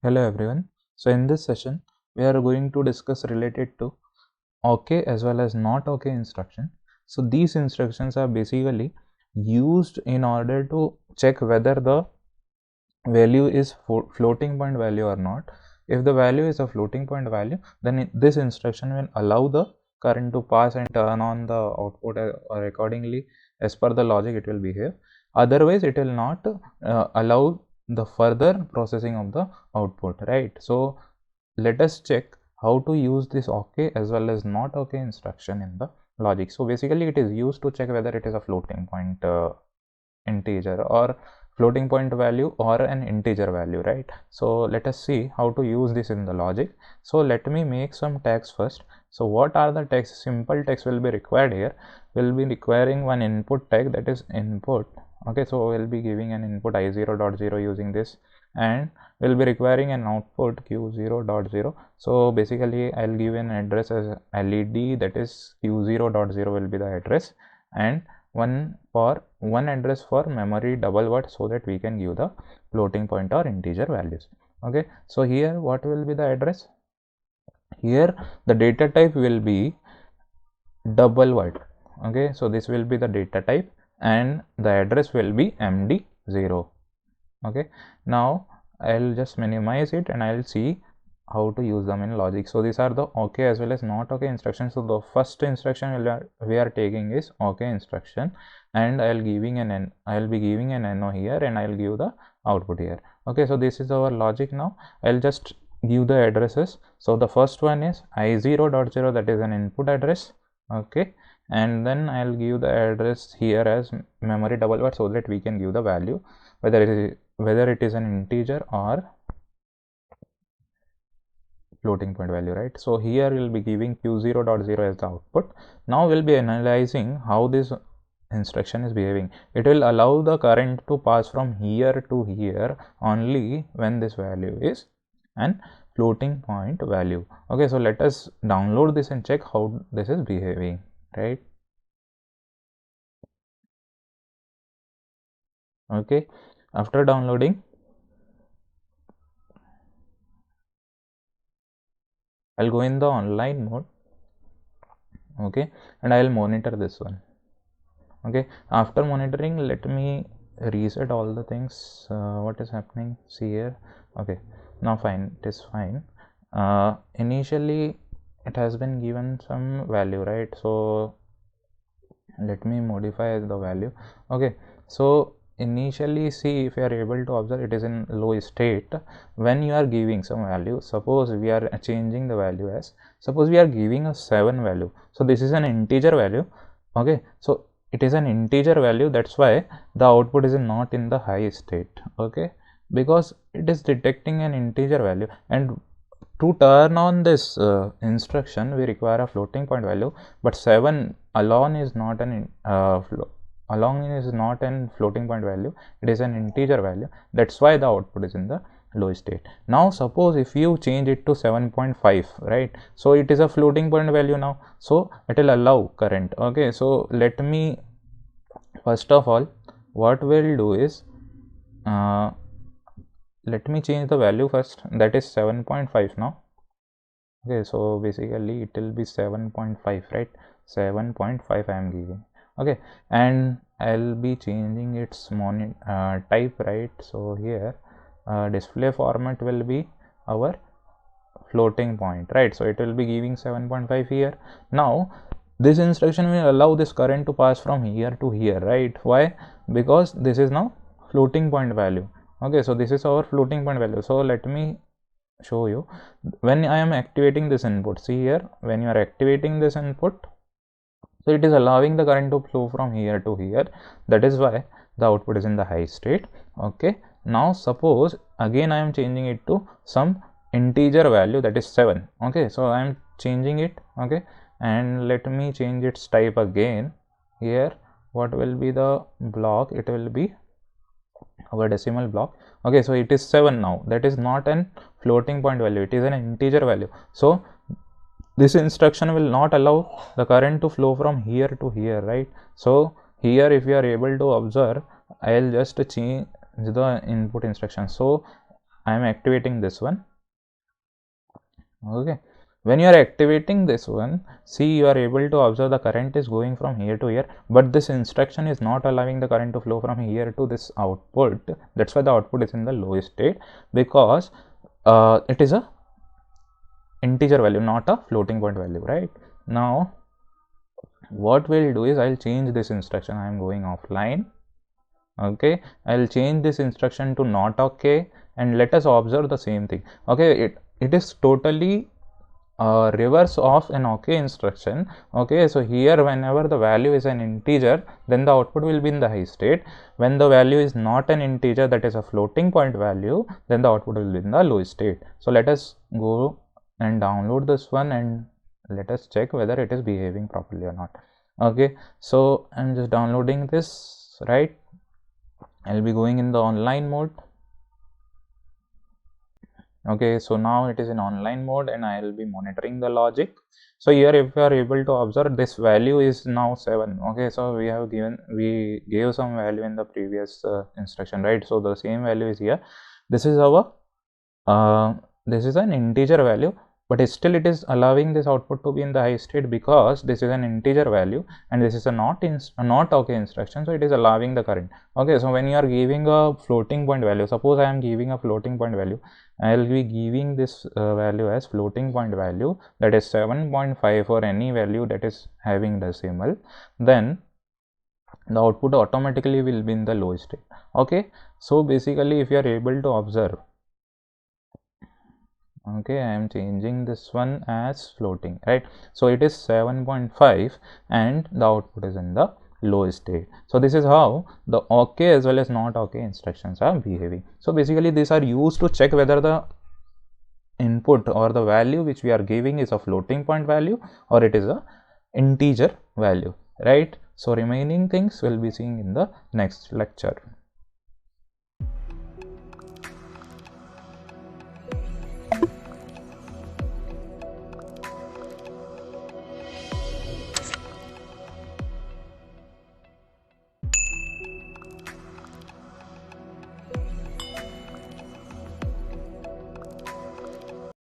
Hello everyone. So in this session we are going to discuss related to OK as well as not OK instruction. So these instructions are basically used in order to check whether the value is floating point value or not. If the value is a floating point value, then this instruction will allow the current to pass and turn on the output or accordingly as per the logic it will behave. Otherwise it will not allow the further processing of the output, right? So let us check how to use this OK as well as not OK instruction in the logic. So basically it is used to check whether it is a floating point integer or floating point value or an integer value, right? So let us see how to use this in the logic. So let me make some tags first. So what are the tags? Simple tags will be required here. We'll be requiring one input tag, that is input. Okay, so we'll be giving an input i0.0 using this, and we'll be requiring an output q0.0. so basically I'll give an address as led, that is q0.0 will be the address, and one address for memory double word, so that we can give the floating point or integer values. Okay, so here what will be the address? Here the data type will be double word. Okay, so this will be the data type and the address will be md0. Okay, now I'll just minimize it and I'll see how to use them in logic. So these are the OK as well as not OK instructions. So the first instruction we are taking is OK instruction, and I'll be giving an NO here, and I'll give the output here. Okay, so this is our logic. Now I'll just give the addresses. So the first one is i0.0, that is an input address. Okay, and then I'll give the address here as memory double word, so that we can give the value whether it is an integer or floating point value, right? So here we'll be giving q0.0 as the output. Now we'll be analyzing how this instruction is behaving. It will allow the current to pass from here to here only when this value is an floating point value. Okay, so let us download this and check how this is behaving, right? Okay, after downloading, I'll go in the online mode. Okay, and I'll monitor this one. Okay, after monitoring, let me reset all the things. What is happening? See here. Okay, now fine, it is fine. Initially it has been given some value, right? So let me modify the value. Okay, so initially, see, if you are able to observe, it is in low state. When you are giving some value, suppose we are changing the value as, suppose we are giving a 7 value, so this is an integer value. Okay, so it is an integer value, that's why the output is not in the high state. Okay, because it is detecting an integer value, and to turn on this instruction we require a floating point value, but 7 alone is not an floating point value, it is an integer value, that's why the output is in the low state. Now suppose if you change it to 7.5, right, so it is a floating point value now, so it will allow current. Okay, so let me first of all, what we'll do is let me change the value first, that is 7.5 now. Okay, so basically it will be 7.5, right? 7.5 I am giving. Okay, and I'll be changing its type, right? So here display format will be our floating point, right? So it will be giving 7.5 here. Now this instruction will allow this current to pass from here to here, right? Why? Because this is now floating point value. Okay, so this is our floating point value. So let me show you. When I am activating this input, see here, when you are activating this input, so it is allowing the current to flow from here to here, that is why the output is in the high state. Okay, now suppose again I am changing it to some integer value, that is 7. Okay, so I am changing it. Okay, and let me change its type again. Here what will be the block? It will be our decimal block. Okay, so it is 7 now. That is not an floating point value, it is an integer value. So this instruction will not allow the current to flow from here to here, right? So here, if you are able to observe, I'll just change the input instruction. So I am activating this one. Okay, when you are activating this one, see, you are able to observe the current is going from here to here, but this instruction is not allowing the current to flow from here to this output. That's why the output is in the low state, because it is a integer value, not a floating point value, right? Now what we'll do is I'll change this instruction. I am going offline. Okay, I'll change this instruction to not okay, and let us observe the same thing. Okay, it is totally reverse of an okay instruction. Okay, so here whenever the value is an integer, then the output will be in the high state. When the value is not an integer, that is a floating point value, then the output will be in the low state. So let us go and download this one and let us check whether it is behaving properly or not. Okay, so I'm just downloading this, right? I'll be going in the online mode. Okay, so now it is in online mode and I will be monitoring the logic. So here, if you are able to observe, this value is now 7. Okay, so we gave some value in the previous instruction, right? So the same value is here. This is our this is an integer value, but still it is allowing this output to be in the high state because this is an integer value and this is a not okay instruction, so it is allowing the current. Okay, so when you are giving a floating point value, suppose I am giving a floating point value, I will be giving this value as floating point value, that is 7.5 for any value that is having decimal, then the output automatically will be in the low state. Okay, so basically if you are able to observe, okay, I am changing this one as floating, right? So it is 7.5 and the output is in the low state. So this is how the okay as well as not okay instructions are behaving. So basically these are used to check whether the input or the value which we are giving is a floating point value or it is a integer value, right? So remaining things we'll be seeing in the next lecture.